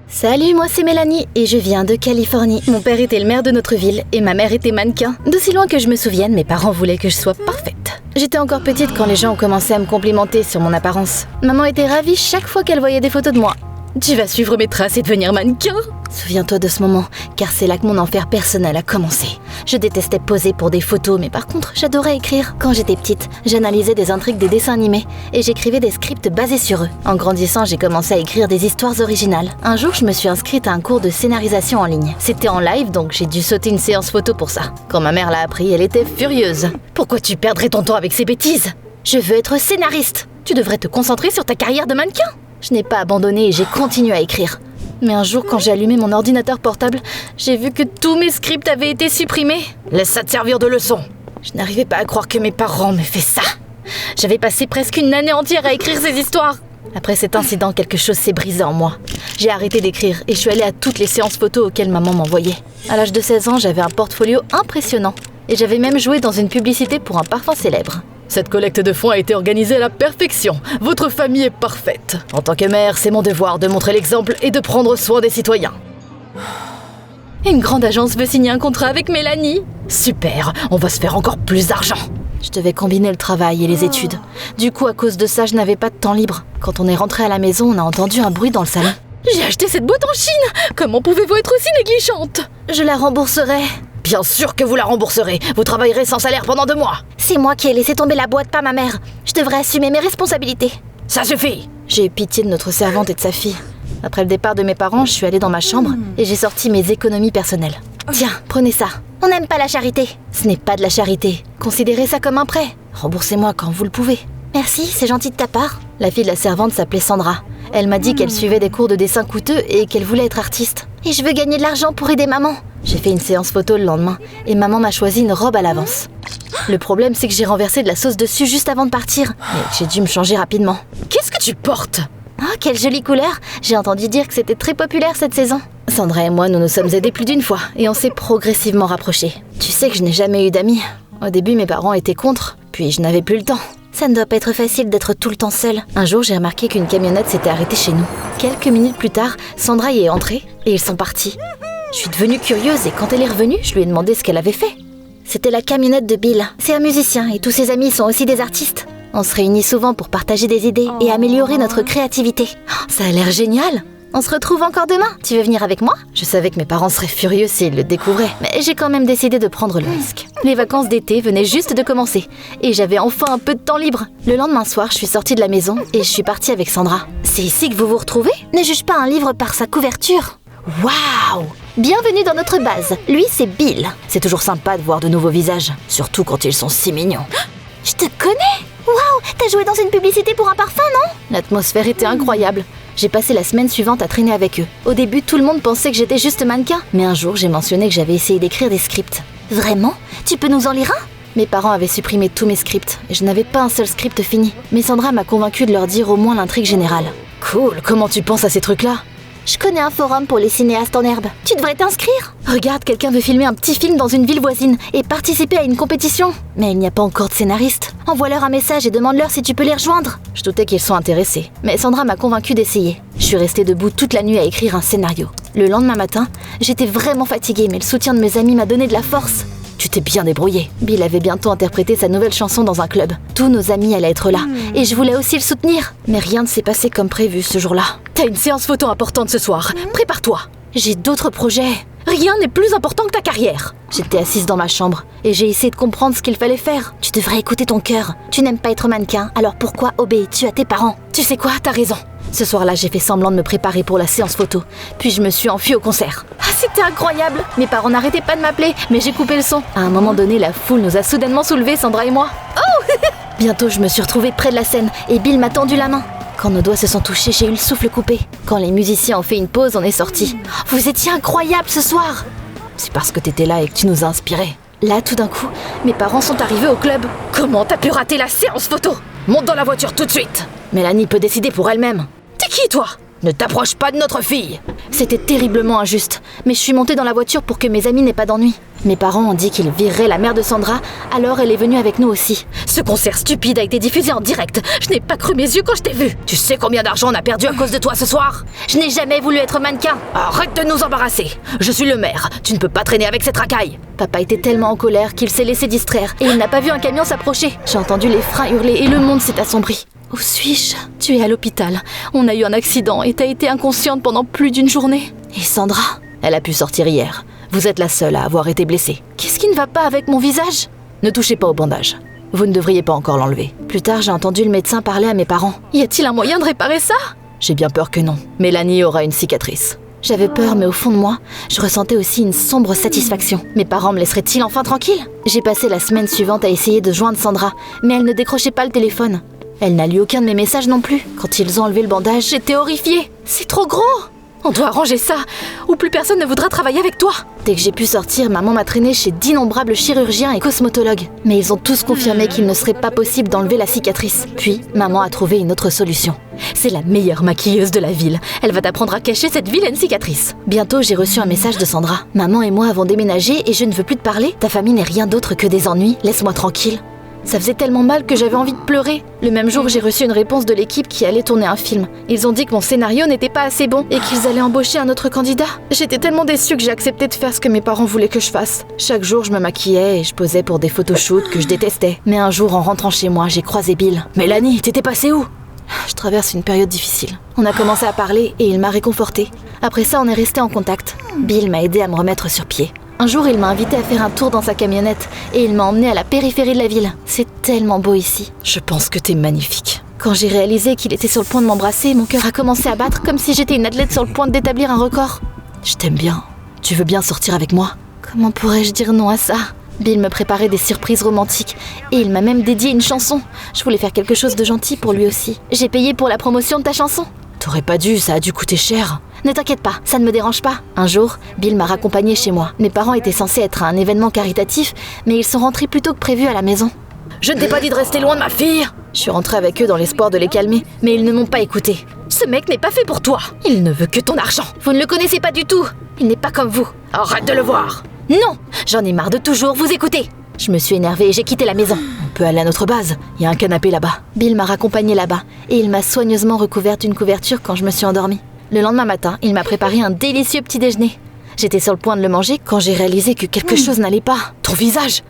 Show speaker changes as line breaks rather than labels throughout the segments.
Salut, moi c'est Mélanie et je viens de Californie. Mon père était le maire de notre ville et ma mère était mannequin. D'aussi loin que je me souvienne, mes parents voulaient que je sois parfaite. J'étais encore petite quand les gens ont commencé à me complimenter sur mon apparence. Maman était ravie chaque fois qu'elle voyait des photos de moi. Tu vas suivre mes traces et devenir mannequin? Souviens-toi de ce moment, car c'est là que mon enfer personnel a commencé. Je détestais poser pour des photos, mais par contre, j'adorais écrire. Quand j'étais petite, j'analysais des intrigues des dessins animés et j'écrivais des scripts basés sur eux. En grandissant, j'ai commencé à écrire des histoires originales. Un jour, je me suis inscrite à un cours de scénarisation en ligne. C'était en live, donc j'ai dû sauter une séance photo pour ça. Quand ma mère l'a appris, elle était furieuse. Pourquoi tu perdrais ton temps avec ces bêtises? Je veux être scénariste. Tu devrais te concentrer sur ta carrière de mannequin. Je n'ai pas abandonné et j'ai continué à écrire. Mais un jour, quand j'ai allumé mon ordinateur portable, j'ai vu que tous mes scripts avaient été supprimés. Laisse ça te servir de leçon. Je n'arrivais pas à croire que mes parents m'aient fait ça. J'avais passé presque une année entière à écrire ces histoires. Après cet incident, quelque chose s'est brisé en moi. J'ai arrêté d'écrire et je suis allée à toutes les séances photos auxquelles maman m'envoyait. À l'âge de 16 ans, j'avais un portfolio impressionnant. Et j'avais même joué dans une publicité pour un parfum célèbre. Cette collecte de fonds a été organisée à la perfection. Votre famille est parfaite. En tant que mère, c'est mon devoir de montrer l'exemple et de prendre soin des citoyens. Une grande agence veut signer un contrat avec Mélanie. Super, on va se faire encore plus d'argent. Je devais combiner le travail et les études. Du coup, à cause de ça, je n'avais pas de temps libre. Quand on est rentré à la maison, on a entendu un bruit dans le salon. J'ai acheté cette boîte en Chine. Comment pouvez-vous être aussi négligente? Je la rembourserai. Bien sûr que vous la rembourserez. Vous travaillerez sans salaire pendant 2 mois. C'est moi qui ai laissé tomber la boîte, pas ma mère. Je devrais assumer mes responsabilités. Ça suffit. J'ai eu pitié de notre servante et de sa fille. Après le départ de mes parents, je suis allée dans ma chambre et j'ai sorti mes économies personnelles. Tiens, prenez ça. On n'aime pas la charité. Ce n'est pas de la charité. Considérez ça comme un prêt. Remboursez-moi quand vous le pouvez. Merci, c'est gentil de ta part. La fille de la servante s'appelait Sandra. Elle m'a dit qu'elle suivait des cours de dessin coûteux et qu'elle voulait être artiste. Et je veux gagner de l'argent pour aider maman. J'ai fait une séance photo le lendemain et maman m'a choisi une robe à l'avance. Le problème, c'est que j'ai renversé de la sauce dessus juste avant de partir. Et j'ai dû me changer rapidement. Qu'est-ce que tu portes? Ah, quelle jolie couleur! J'ai entendu dire que c'était très populaire cette saison. Sandra et moi, nous nous sommes aidés plus d'une fois et on s'est progressivement rapprochés. Tu sais que je n'ai jamais eu d'amis. Au début, mes parents étaient contre, puis je n'avais plus le temps. Ça ne doit pas être facile d'être tout le temps seule. Un jour, j'ai remarqué qu'une camionnette s'était arrêtée chez nous. Quelques minutes plus tard, Sandra y est entrée et ils sont partis. Je suis devenue curieuse et quand elle est revenue, je lui ai demandé ce qu'elle avait fait. C'était la camionnette de Bill. C'est un musicien et tous ses amis sont aussi des artistes. On se réunit souvent pour partager des idées et améliorer notre créativité. Oh, ça a l'air génial! On se retrouve encore demain. Tu veux venir avec moi? Je savais que mes parents seraient furieux s'ils le découvraient, mais j'ai quand même décidé de prendre le risque. Les vacances d'été venaient juste de commencer et j'avais enfin un peu de temps libre. Le lendemain soir, je suis sortie de la maison et je suis partie avec Sandra. C'est ici que vous vous retrouvez? Ne juge pas un livre par sa couverture. Waouh! Bienvenue dans notre base. Lui, c'est Bill. C'est toujours sympa de voir de nouveaux visages, surtout quand ils sont si mignons. Je te connais! Waouh! T'as joué dans une publicité pour un parfum, non? L'atmosphère était incroyable. J'ai passé la semaine suivante à traîner avec eux. Au début, tout le monde pensait que j'étais juste mannequin. Mais un jour, j'ai mentionné que j'avais essayé d'écrire des scripts. Vraiment? Tu peux nous en lire un? Mes parents avaient supprimé tous mes scripts. Et je n'avais pas un seul script fini. Mais Sandra m'a convaincue de leur dire au moins l'intrigue générale. Cool, comment tu penses à ces trucs-là? Je connais un forum pour les cinéastes en herbe. Tu devrais t'inscrire. Regarde, quelqu'un veut filmer un petit film dans une ville voisine et participer à une compétition. Mais il n'y a pas encore de scénariste. Envoie-leur un message et demande-leur si tu peux les rejoindre. Je doutais qu'ils sont intéressés, mais Sandra m'a convaincue d'essayer. Je suis restée debout toute la nuit à écrire un scénario. Le lendemain matin, j'étais vraiment fatiguée, mais le soutien de mes amis m'a donné de la force. Tu t'es bien débrouillée. Bill avait bientôt interprété sa nouvelle chanson dans un club. Tous nos amis allaient être là, et je voulais aussi le soutenir. Mais rien ne s'est passé comme prévu ce jour-là. T'as une séance photo importante ce soir. Prépare-toi. J'ai d'autres projets. Rien n'est plus important que ta carrière. J'étais assise dans ma chambre, et j'ai essayé de comprendre ce qu'il fallait faire. Tu devrais écouter ton cœur. Tu n'aimes pas être mannequin, alors pourquoi obéis-tu à tes parents? Tu sais quoi, t'as raison. Ce soir-là, j'ai fait semblant de me préparer pour la séance photo. Puis je me suis enfuie au concert. Ah, c'était incroyable! Mes parents n'arrêtaient pas de m'appeler, mais j'ai coupé le son. À un moment donné, la foule nous a soudainement soulevés, Sandra et moi. Oh! Bientôt, je me suis retrouvée près de la scène et Bill m'a tendu la main. Quand nos doigts se sont touchés, j'ai eu le souffle coupé. Quand les musiciens ont fait une pause, on est sortis. Vous étiez incroyable ce soir! C'est parce que t'étais là et que tu nous as inspirés. Là, tout d'un coup, mes parents sont arrivés au club. Comment t'as pu rater la séance photo? Monte dans la voiture tout de suite! Mélanie peut décider pour elle-même. T'es qui, toi?
Ne t'approche pas de notre fille.
C'était terriblement injuste, mais je suis montée dans la voiture pour que mes amis n'aient pas d'ennui. Mes parents ont dit qu'ils vireraient la mère de Sandra, alors elle est venue avec nous aussi. Ce concert stupide a été diffusé en direct. Je n'ai pas cru mes yeux quand je t'ai vu.
Tu sais combien d'argent on a perdu à cause de toi ce soir?
Je n'ai jamais voulu être mannequin.
Arrête de nous embarrasser. Je suis le maire. Tu ne peux pas traîner avec cette racaille.
Papa était tellement en colère qu'il s'est laissé distraire et il n'a pas vu un camion s'approcher. J'ai entendu les freins hurler et le monde s'est assombri. Où suis-je? Tu es à l'hôpital. On a eu un accident et t'as été inconsciente pendant plus d'une journée. Et Sandra?
Elle a pu sortir hier. Vous êtes la seule à avoir été blessée.
Qu'est-ce qui ne va pas avec mon visage?
Ne touchez pas au bandage. Vous ne devriez pas encore l'enlever.
Plus tard, j'ai entendu le médecin parler à mes parents. Y a-t-il un moyen de réparer ça?
J'ai bien peur que non. Mélanie aura une cicatrice.
J'avais peur, mais au fond de moi, je ressentais aussi une sombre satisfaction. Mes parents me laisseraient-ils enfin tranquille? J'ai passé la semaine suivante à essayer de joindre Sandra, mais elle ne décrochait pas le téléphone. Elle n'a lu aucun de mes messages non plus. Quand ils ont enlevé le bandage, j'étais horrifiée. C'est trop gros! On doit arranger ça, ou plus personne ne voudra travailler avec toi. Dès que j'ai pu sortir, maman m'a traînée chez d'innombrables chirurgiens et cosmétologues. Mais ils ont tous confirmé qu'il ne serait pas possible d'enlever la cicatrice. Puis, maman a trouvé une autre solution. C'est la meilleure maquilleuse de la ville. Elle va t'apprendre à cacher cette vilaine cicatrice. Bientôt, j'ai reçu un message de Sandra. Maman et moi avons déménagé et je ne veux plus te parler. Ta famille n'est rien d'autre que des ennuis. Laisse-moi tranquille. Ça faisait tellement mal que j'avais envie de pleurer. Le même jour, j'ai reçu une réponse de l'équipe qui allait tourner un film. Ils ont dit que mon scénario n'était pas assez bon et qu'ils allaient embaucher un autre candidat. J'étais tellement déçue que j'ai accepté de faire ce que mes parents voulaient que je fasse. Chaque jour, je me maquillais et je posais pour des photoshoots que je détestais. Mais un jour, en rentrant chez moi, j'ai croisé Bill. « Mélanie, t'étais passée où ?» Je traverse une période difficile. On a commencé à parler et il m'a réconfortée. Après ça, on est resté en contact. Bill m'a aidé à me remettre sur pied. Un jour, il m'a invité à faire un tour dans sa camionnette et il m'a emmené à la périphérie de la ville. C'est tellement beau ici.
Je pense que t'es magnifique.
Quand j'ai réalisé qu'il était sur le point de m'embrasser, mon cœur a commencé à battre comme si j'étais une athlète sur le point d'établir un record.
Je t'aime bien. Tu veux bien sortir avec moi?
Comment pourrais-je dire non à ça? Bill me préparait des surprises romantiques et il m'a même dédié une chanson. Je voulais faire quelque chose de gentil pour lui aussi. J'ai payé pour la promotion de ta chanson.
T'aurais pas dû, ça a dû coûter cher.
Ne t'inquiète pas, ça ne me dérange pas. Un jour, Bill m'a raccompagnée chez moi. Mes parents étaient censés être à un événement caritatif, mais ils sont rentrés plus tôt que prévu à la maison.
Je ne t'ai pas dit de rester loin de ma fille!
Je suis rentrée avec eux dans l'espoir de les calmer, mais ils ne m'ont pas écoutée. Ce mec n'est pas fait pour toi. Il ne veut que ton argent. Vous ne le connaissez pas du tout. Il n'est pas comme vous.
Arrête de le voir!
Non! J'en ai marre de toujours vous écouter. Je me suis énervée et j'ai quitté la maison.
On peut aller à notre base, il y a un canapé là-bas.
Bill m'a raccompagnée là-bas et il m'a soigneusement recouverte d'une couverture quand je me suis endormie. Le lendemain matin, il m'a préparé un délicieux petit déjeuner. J'étais sur le point de le manger quand j'ai réalisé que quelque chose n'allait pas.
Ton visage!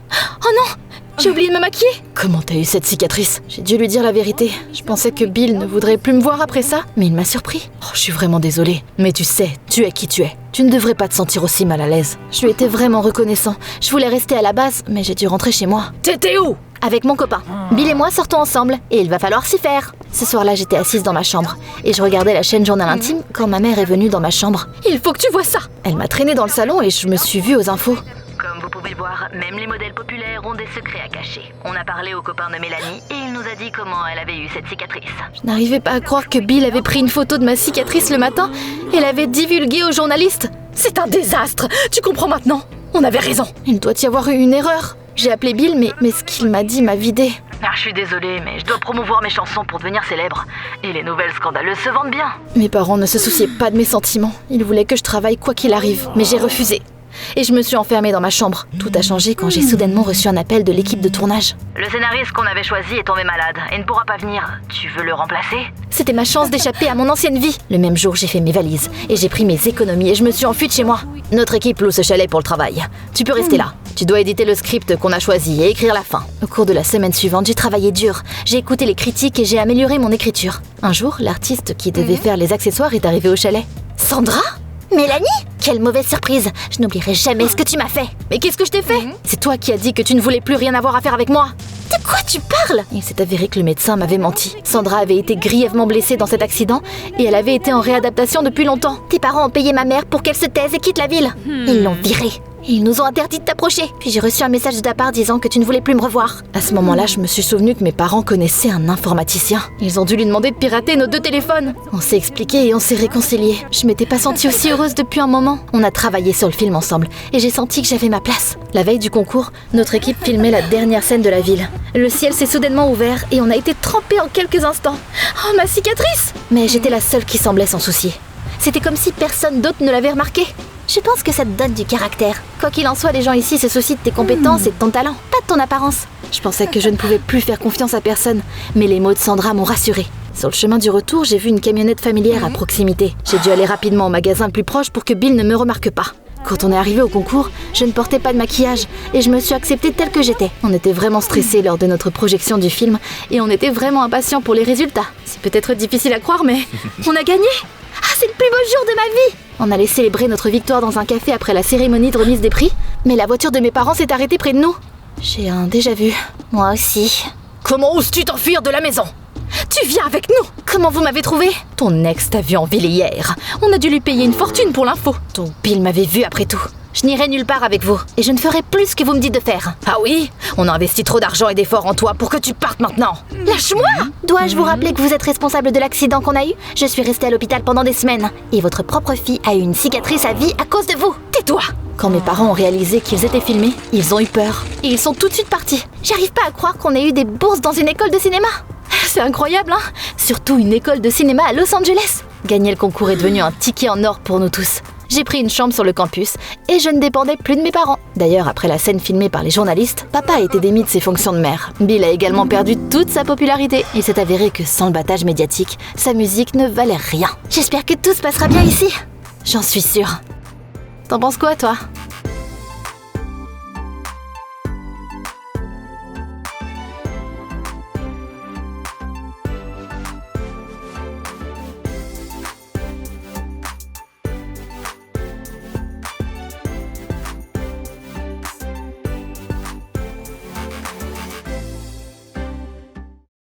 Oh non! J'ai oublié de me maquiller!
Comment t'as eu cette cicatrice?
J'ai dû lui dire la vérité. Je pensais que Bill ne voudrait plus me voir après ça, mais il m'a surpris.
Oh, je suis vraiment désolée, mais tu sais, tu es qui tu es. Tu ne devrais pas te sentir aussi mal à l'aise.
Je lui étais vraiment reconnaissant. Je voulais rester à la base, mais j'ai dû rentrer chez moi.
T'étais où?
Avec mon copain. Bill et moi sortons ensemble, et il va falloir s'y faire. Ce soir-là, j'étais assise dans ma chambre, et je regardais la chaîne Journal Intime quand ma mère est venue dans ma chambre.
Il faut que tu vois ça!
Elle m'a traînée dans le salon et je me suis vue aux infos.
Comme vous pouvez le voir, même les modèles populaires ont des secrets à cacher. On a parlé au copain de Mélanie et il nous a dit comment elle avait eu cette cicatrice.
Je n'arrivais pas à croire que Bill avait pris une photo de ma cicatrice le matin et l'avait divulguée aux journalistes.
C'est un désastre! Tu comprends maintenant? On avait raison!
Il doit y avoir eu une erreur. J'ai appelé Bill, mais ce qu'il m'a dit m'a vidée.
Ah, je suis désolée, mais je dois promouvoir mes chansons pour devenir célèbre. Et les nouvelles scandaleuses se vendent bien.
Mes parents ne se souciaient pas de mes sentiments. Ils voulaient que je travaille quoi qu'il arrive, mais j'ai refusé. Et je me suis enfermée dans ma chambre. Tout a changé quand j'ai soudainement reçu un appel de l'équipe de tournage.
Le scénariste qu'on avait choisi est tombé malade et ne pourra pas venir. Tu veux le remplacer?
C'était ma chance d'échapper à mon ancienne vie. Le même jour, j'ai fait mes valises et j'ai pris mes économies et je me suis enfuie de chez moi.
Notre équipe loue ce chalet pour le travail. Tu peux rester là. Tu dois éditer le script qu'on a choisi et écrire la fin.
Au cours de la semaine suivante, j'ai travaillé dur. J'ai écouté les critiques et j'ai amélioré mon écriture. Un jour, l'artiste qui devait faire les accessoires est arrivé au chalet. Sandra? Mélanie? Quelle mauvaise surprise! Je n'oublierai jamais ce que tu m'as fait! Mais qu'est-ce que je t'ai fait? C'est toi qui as dit que tu ne voulais plus rien avoir à faire avec moi! De quoi tu parles? Il s'est avéré que le médecin m'avait menti. Sandra avait été grièvement blessée dans cet accident et elle avait été en réadaptation depuis longtemps. Tes parents ont payé ma mère pour qu'elle se taise et quitte la ville. Ils l'ont virée. Ils nous ont interdit de t'approcher. Puis j'ai reçu un message de ta part disant que tu ne voulais plus me revoir. À ce moment-là, je me suis souvenu que mes parents connaissaient un informaticien. Ils ont dû lui demander de pirater nos 2 téléphones. On s'est expliqué et on s'est réconciliés. Je m'étais pas sentie aussi heureuse depuis un moment. On a travaillé sur le film ensemble et j'ai senti que j'avais ma place. La veille du concours, notre équipe filmait la dernière scène de la ville. Le ciel s'est soudainement ouvert et on a été trempés en quelques instants. Oh, ma cicatrice! Mais j'étais la seule qui semblait s'en soucier. C'était comme si personne d'autre ne l'avait remarqué. Je pense que ça te donne du caractère. Quoi qu'il en soit, les gens ici se soucient de tes compétences et de ton talent, pas de ton apparence. Je pensais que je ne pouvais plus faire confiance à personne, mais les mots de Sandra m'ont rassurée. Sur le chemin du retour, j'ai vu une camionnette familière à proximité. J'ai dû aller rapidement au magasin le plus proche pour que Bill ne me remarque pas. Quand on est arrivé au concours, je ne portais pas de maquillage et je me suis acceptée telle que j'étais. On était vraiment stressés lors de notre projection du film et on était vraiment impatients pour les résultats. C'est peut-être difficile à croire, mais on a gagné! Ah, c'est le plus beau jour de ma vie! On allait célébrer notre victoire dans un café après la cérémonie de remise des prix, mais la voiture de mes parents s'est arrêtée près de nous. J'ai un déjà-vu. Moi aussi.
Comment oses-tu t'enfuir de la maison?
Tu viens avec nous! Comment vous m'avez trouvé?
Ton ex t'a vu en ville hier. On a dû lui payer une fortune pour l'info.
Ton Bill m'avait vu après tout. Je n'irai nulle part avec vous, et je ne ferai plus ce que vous me dites de faire.
Ah oui? On a investi trop d'argent et d'efforts en toi pour que tu partes maintenant.
Lâche-moi! Dois-je vous rappeler que vous êtes responsable de l'accident qu'on a eu? Je suis restée à l'hôpital pendant des semaines, et votre propre fille a eu une cicatrice à vie à cause de vous.
Tais-toi!
Quand mes parents ont réalisé qu'ils étaient filmés, ils ont eu peur, et ils sont tout de suite partis. J'arrive pas à croire qu'on ait eu des bourses dans une école de cinéma. C'est incroyable, hein? Surtout une école de cinéma à Los Angeles. Gagner le concours est devenu un ticket en or pour nous tous. J'ai pris une chambre sur le campus et je ne dépendais plus de mes parents. D'ailleurs, après la scène filmée par les journalistes, papa a été démis de ses fonctions de mère. Bill a également perdu toute sa popularité. Il s'est avéré que sans le battage médiatique, sa musique ne valait rien. J'espère que tout se passera bien ici. J'en suis sûre. T'en penses quoi, toi?